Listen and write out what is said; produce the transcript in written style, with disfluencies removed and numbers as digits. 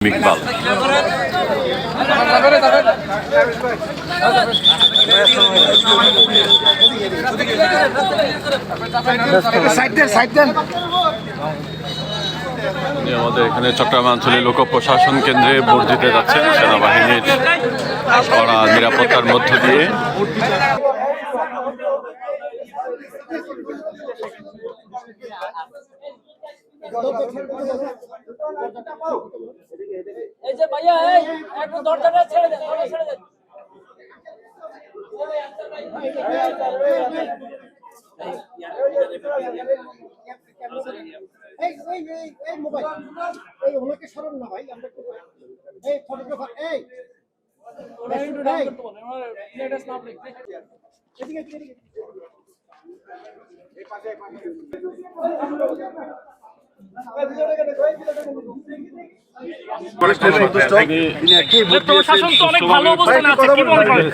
ইকবাল আমাদের এখানে চট্টগ্রাম আঞ্চলিক লোক প্রশাসন কেন্দ্রে ভোট দিতে যাচ্ছেন সেনাবাহিনীর কড়া নিরাপত্তার মধ্য দিয়ে। এই যে ভাইয়া একটু দরজাটা ছেড়ে দেন, ছেড়ে দেন। এই মোবাইল এই ওনাকে সরান না ভাই, আমরা এই ফটোগ্রাফার এই ওরা একটু ডাউন করতে বলেন, ওরা লেটেস্ট না আপনি এদিকে এদিকে এই পাশে প্রশাসন তো অনেক ভালো অবস্থানে আছে, কি মনে করেন?